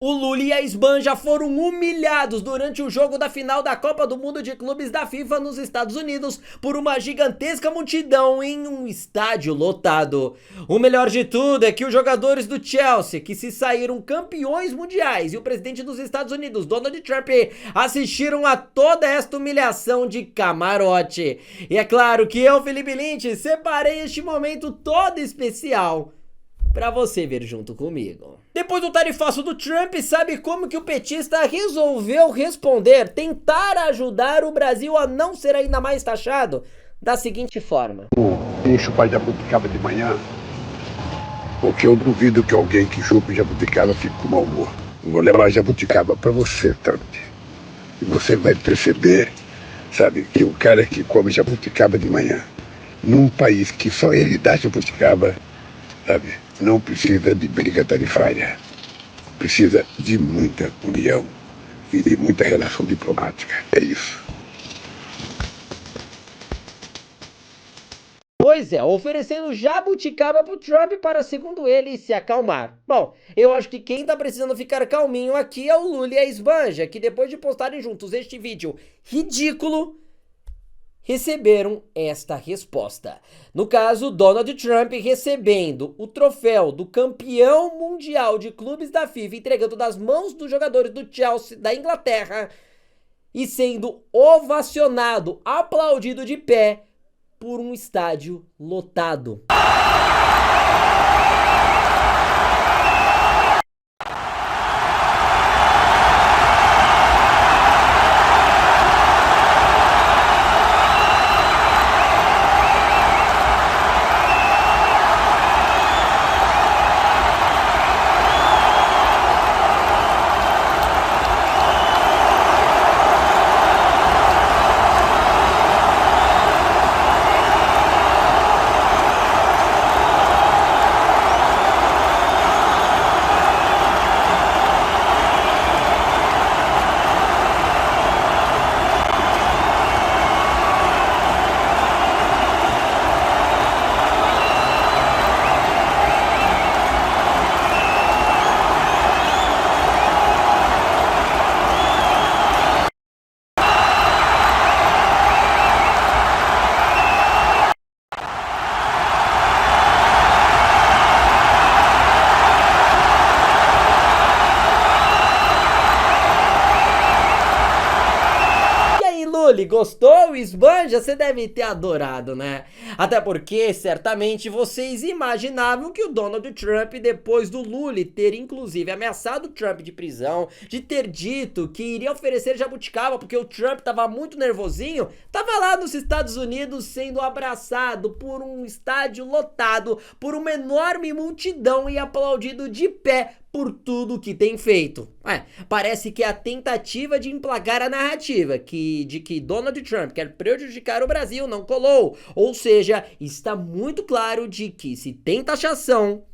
O Lula e a Esbanja foram humilhados durante o jogo da final da Copa do Mundo de Clubes da FIFA nos Estados Unidos por uma gigantesca multidão em um estádio lotado. O melhor de tudo é que os jogadores do Chelsea, que se saíram campeões mundiais, e o presidente dos Estados Unidos, Donald Trump, assistiram a toda esta humilhação de camarote. E é claro que eu, Felipe Lynch, separei este momento todo especial pra você ver junto comigo. Depois do tarifaço do Trump, sabe como que o petista resolveu responder, tentar ajudar o Brasil a não ser ainda mais taxado? Da seguinte forma: Enche o pai de jabuticaba de manhã, porque eu duvido que alguém que chupa jabuticaba fique com mau humor. Vou levar jabuticaba pra você, Trump. E você vai perceber, sabe, que o cara que come jabuticaba de manhã, num país que só ele dá jabuticaba, sabe, não precisa de briga tarifária, precisa de muita união e de muita relação diplomática. É isso. Pois é, oferecendo jabuticaba pro Trump para, segundo ele, se acalmar. Bom, eu acho que quem tá precisando ficar calminho aqui é o Lula e a Esbanja, que depois de postarem juntos este vídeo ridículo, receberam esta resposta. No caso, Donald Trump recebendo o troféu do campeão mundial de clubes da FIFA, entregando das mãos dos jogadores do Chelsea da Inglaterra e sendo ovacionado, aplaudido de pé por um estádio lotado. Gostou? Esbanja? Você deve ter adorado, né? Até porque, certamente, vocês imaginavam que o Donald Trump, depois do Lula ter inclusive ameaçado o Trump de prisão, de ter dito que iria oferecer jabuticaba porque o Trump tava muito nervosinho, tava lá nos Estados Unidos sendo abraçado por um estádio lotado, por uma enorme multidão e aplaudido de pé por tudo que tem feito. Parece que a tentativa de emplacar a narrativa de que Donald Trump quer prejudicar o Brasil não colou. Ou seja, está muito claro de que se tem taxação,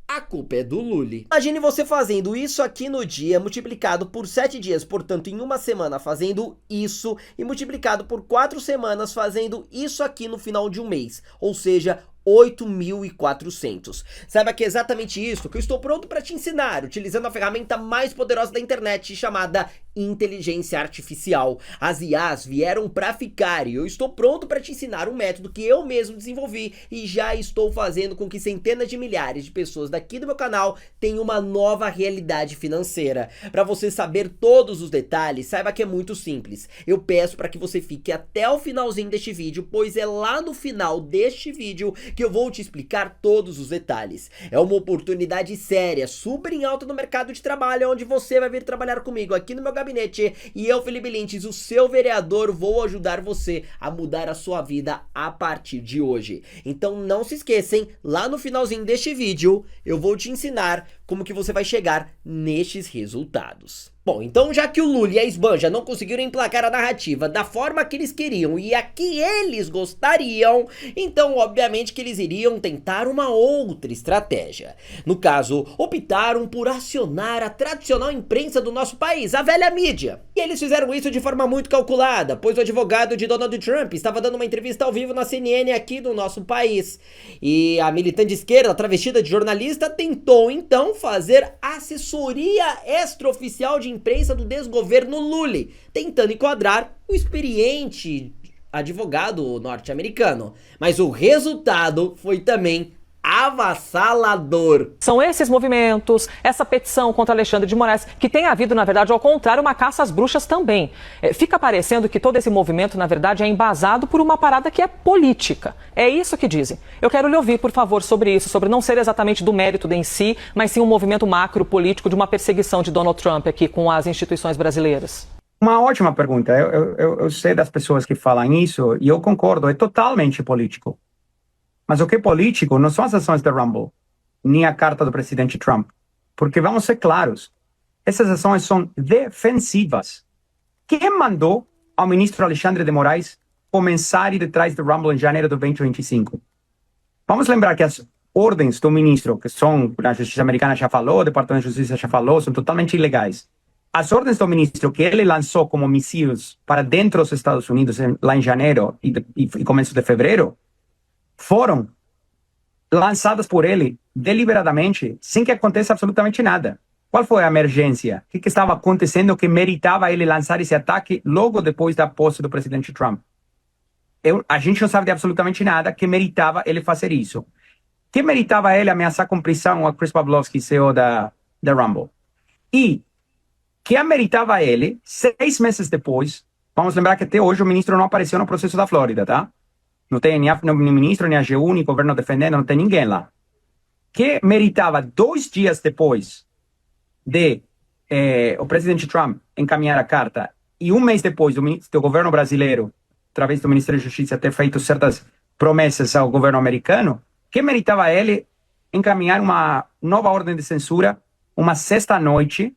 a culpa é do Lula. Imagine você fazendo isso aqui no dia, multiplicado por 7 dias, portanto em uma semana fazendo isso, e multiplicado por 4 semanas fazendo isso aqui no final de um mês. Ou seja, 8.400. Saiba que é exatamente isso que eu estou pronto para te ensinar, utilizando a ferramenta mais poderosa da internet chamada inteligência artificial. As IAs vieram para ficar e eu estou pronto para te ensinar um método que eu mesmo desenvolvi e já estou fazendo com que centenas de milhares de pessoas daqui do meu canal tenham uma nova realidade financeira. Para você saber todos os detalhes, saiba que é muito simples. Eu peço para que você fique até o finalzinho deste vídeo, pois é lá no final deste vídeo que eu vou te explicar todos os detalhes. É uma oportunidade séria, super em alta no mercado de trabalho, onde você vai vir trabalhar comigo aqui no meu gabinete e eu, Felipe Lynch, o seu vereador, vou ajudar você a mudar a sua vida a partir de hoje. Então não se esqueçam, lá no finalzinho deste vídeo eu vou te ensinar como que você vai chegar nestes resultados. Bom, então já que o Lula e a Esbanja não conseguiram emplacar a narrativa da forma que eles queriam e a que eles gostariam, então obviamente que eles iriam tentar uma outra estratégia. No caso, optaram por acionar a tradicional imprensa do nosso país, a velha mídia. E eles fizeram isso de forma muito calculada, pois o advogado de Donald Trump estava dando uma entrevista ao vivo na CNN aqui do nosso país. E a militante de esquerda, travestida de jornalista, tentou então não fazer assessoria extraoficial de imprensa do desgoverno Lula, tentando enquadrar o experiente advogado norte-americano. Mas o resultado foi também avassalador. São esses movimentos, essa petição contra Alexandre de Moraes, que tem havido, na verdade, ao contrário, uma caça às bruxas também. Fica parecendo que todo esse movimento, na verdade, é embasado por uma parada que é política. É isso que dizem. Eu quero lhe ouvir, por favor, sobre isso, sobre não ser exatamente do mérito em si, mas sim um movimento macro político de uma perseguição de Donald Trump aqui com as instituições brasileiras. Uma ótima pergunta. Eu sei das pessoas que falam isso e eu concordo, é totalmente político. Mas o que é político não são as ações da Rumble, nem a carta do presidente Trump. Porque vamos ser claros, essas ações são defensivas. Quem mandou ao ministro Alexandre de Moraes começar a ir detrás do Rumble em janeiro de 2025? Vamos lembrar que as ordens do ministro, que são, a Justiça Americana já falou, o Departamento de Justiça já falou, são totalmente ilegais. As ordens do ministro que ele lançou como mísseis para dentro dos Estados Unidos lá em janeiro e começo de fevereiro, foram lançadas por ele deliberadamente, sem que aconteça absolutamente nada. Qual foi a emergência? O que estava acontecendo que meritava ele lançar esse ataque logo depois da posse do presidente Trump? A gente não sabe de absolutamente nada que meritava ele fazer isso. Que meritava ele ameaçar com prisão a Chris Pavlovski, CEO da Rumble? E que ameritava ele, 6 meses depois, vamos lembrar que até hoje o ministro não apareceu no processo da Flórida, tá? Não tem nem o ministro, nem a AGU, nem o governo defendendo, não tem ninguém lá. Que meritava 2 dias depois de o presidente Trump encaminhar a carta e 1 mês depois do governo brasileiro, através do Ministério da Justiça, ter feito certas promessas ao governo americano, que meritava ele encaminhar uma nova ordem de censura, uma sexta-noite,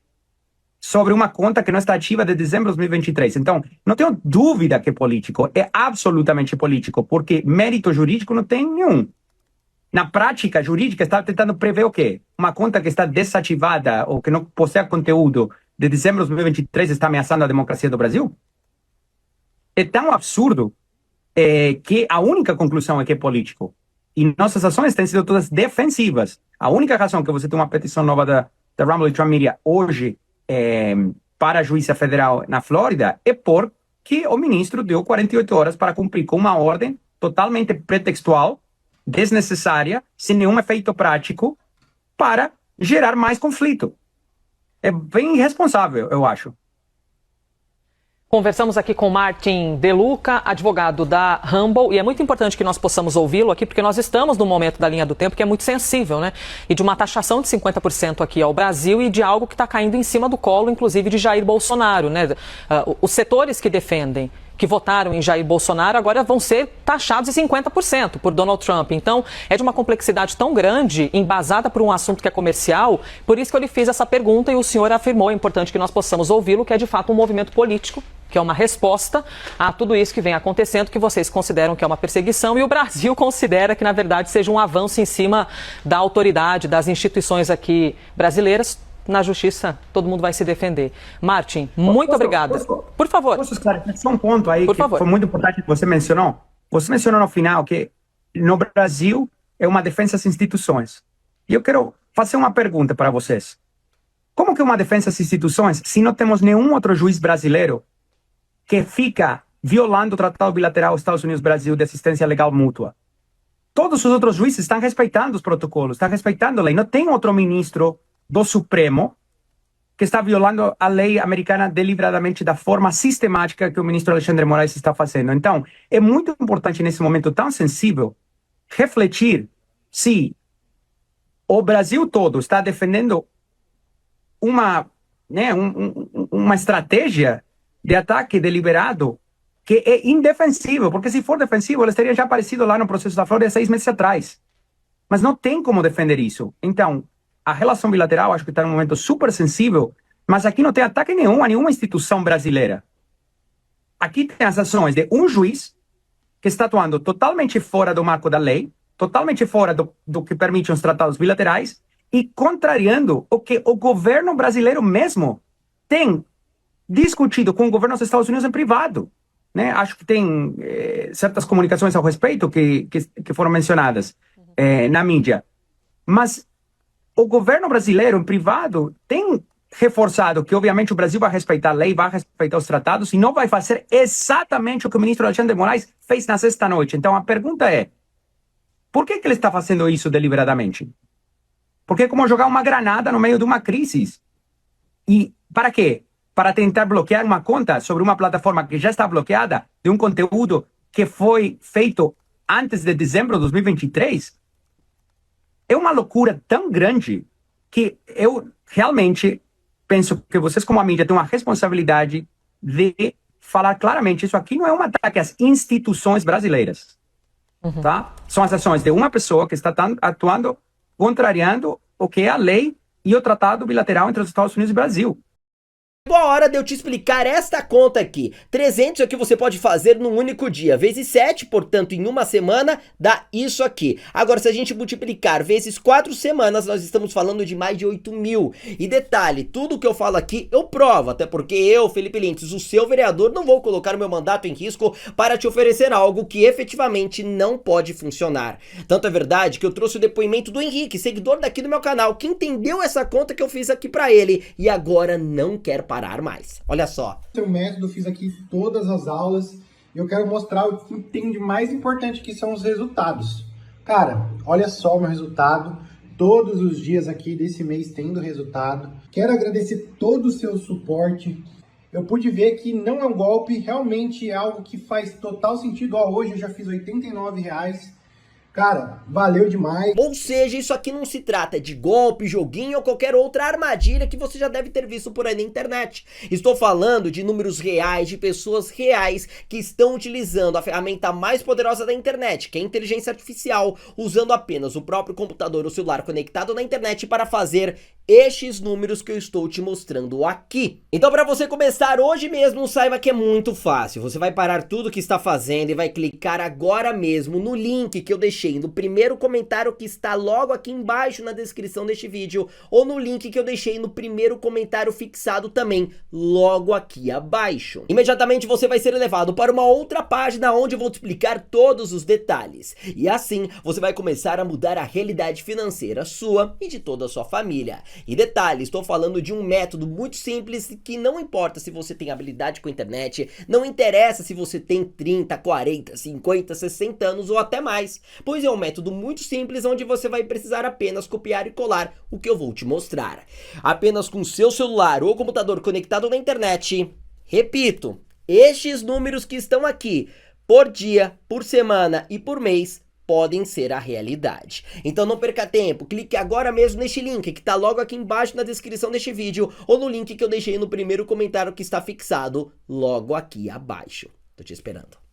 sobre uma conta que não está ativa de dezembro de 2023. Então, não tenho dúvida que é político, é absolutamente político, porque mérito jurídico não tem nenhum. Na prática jurídica, está tentando prever o quê? Uma conta que está desativada ou que não possui conteúdo de dezembro de 2023 está ameaçando a democracia do Brasil? É tão absurdo que a única conclusão é que é político. E nossas ações têm sido todas defensivas. A única razão que você tem uma petição nova da Rumble e Trump Media hoje para a Juíza Federal na Flórida é porque o ministro deu 48 horas para cumprir com uma ordem totalmente pretextual, desnecessária, sem nenhum efeito prático, para gerar mais conflito. É bem irresponsável, eu acho. Conversamos aqui com Martin De Luca, advogado da Rumble, e é muito importante que nós possamos ouvi-lo aqui, porque nós estamos num momento da linha do tempo que é muito sensível, né? E de uma taxação de 50% aqui ao Brasil e de algo que está caindo em cima do colo, inclusive de Jair Bolsonaro, né? Os setores que defendem, que votaram em Jair Bolsonaro, agora vão ser taxados em 50% por Donald Trump. Então, é de uma complexidade tão grande, embasada por um assunto que é comercial, por isso que eu lhe fiz essa pergunta e o senhor afirmou, é importante que nós possamos ouvi-lo, que é de fato um movimento político, que é uma resposta a tudo isso que vem acontecendo, que vocês consideram que é uma perseguição e o Brasil considera que, na verdade, seja um avanço em cima da autoridade, das instituições aqui brasileiras. Na justiça, todo mundo vai se defender. Martin, muito obrigada. Por favor. Posso esclarecer só um ponto aí Por que favor. foi muito importante que você mencionou? Você mencionou no final que no Brasil é uma defesa às instituições. E eu quero fazer uma pergunta para vocês. Como que é uma defesa às instituições se não temos nenhum outro juiz brasileiro que fica violando o Tratado Bilateral Estados Unidos-Brasil de assistência legal mútua? Todos os outros juízes estão respeitando os protocolos, estão respeitando a lei. Não tem outro ministro do Supremo que está violando a lei americana deliberadamente da forma sistemática que o ministro Alexandre de Moraes está fazendo. Então, é muito importante nesse momento tão sensível refletir se o Brasil todo está defendendo uma estratégia de ataque deliberado que é indefensível, porque se for defensivo, eles teriam já aparecido lá no processo da Flórida 6 meses atrás. Mas não tem como defender isso. Então, a relação bilateral acho que está num momento super sensível, mas aqui não tem ataque nenhum a nenhuma instituição brasileira. Aqui tem as ações de um juiz que está atuando totalmente fora do marco da lei, totalmente fora do que permitem os tratados bilaterais e contrariando o que o governo brasileiro mesmo tem discutido com o governo dos Estados Unidos em privado. Né? Acho que tem certas comunicações ao respeito que foram mencionadas na mídia. Mas o governo brasileiro, em privado, tem reforçado que, obviamente, o Brasil vai respeitar a lei, vai respeitar os tratados e não vai fazer exatamente o que o ministro Alexandre de Moraes fez na sexta-noite. Então, a pergunta é, por que ele está fazendo isso deliberadamente? Porque é como jogar uma granada no meio de uma crise. E para quê? Para tentar bloquear uma conta sobre uma plataforma que já está bloqueada de um conteúdo que foi feito antes de dezembro de 2023? É uma loucura tão grande que eu realmente penso que vocês, como a mídia, têm uma responsabilidade de falar claramente, isso aqui não é um ataque às instituições brasileiras. Tá? São as ações de uma pessoa que está atuando, contrariando o que é a lei e o tratado bilateral entre os Estados Unidos e o Brasil. Chegou a hora de eu te explicar esta conta aqui. 300 é o que você pode fazer num único dia, vezes 7, portanto em uma semana dá isso aqui. Agora, se a gente multiplicar vezes 4 semanas, nós estamos falando de mais de 8 mil. E detalhe, tudo que eu falo aqui eu provo, até porque eu, Felipe Lintz, o seu vereador, não vou colocar o meu mandato em risco para te oferecer algo que efetivamente não pode funcionar. Tanto é verdade que eu trouxe o depoimento do Henrique, seguidor daqui do meu canal, que entendeu essa conta que eu fiz aqui pra ele e agora não quer parar mais. Olha só. Seu método, fiz aqui todas as aulas e eu quero mostrar o que tem de mais importante, que são os resultados. Cara, olha só o meu resultado, todos os dias aqui desse mês tendo resultado. Quero agradecer todo o seu suporte. Eu pude ver que não é um golpe, realmente é algo que faz total sentido. Ó, hoje eu já fiz R$89. Cara, valeu demais. Ou seja, isso aqui não se trata de golpe, joguinho ou qualquer outra armadilha que você já deve ter visto por aí na internet. Estou falando de números reais, de pessoas reais que estão utilizando a ferramenta mais poderosa da internet, que é a inteligência artificial, usando apenas o próprio computador ou celular conectado na internet para fazer estes números que eu estou te mostrando aqui. Então, para você começar hoje mesmo, saiba que é muito fácil. Você vai parar tudo que está fazendo e vai clicar agora mesmo no link que eu deixei no primeiro comentário que está logo aqui embaixo na descrição deste vídeo, ou no link que eu deixei no primeiro comentário fixado também logo aqui abaixo. Imediatamente você vai ser levado para uma outra página onde eu vou te explicar todos os detalhes. E assim você vai começar a mudar a realidade financeira sua e de toda a sua família. E detalhe, estou falando de um método muito simples que não importa se você tem habilidade com a internet, não interessa se você tem 30, 40, 50, 60 anos ou até mais, pois é um método muito simples onde você vai precisar apenas copiar e colar o que eu vou te mostrar. Apenas com seu celular ou computador conectado na internet, repito, estes números que estão aqui, por dia, por semana e por mês, podem ser a realidade. Então não perca tempo, clique agora mesmo neste link que está logo aqui embaixo na descrição deste vídeo ou no link que eu deixei no primeiro comentário que está fixado logo aqui abaixo. Tô te esperando.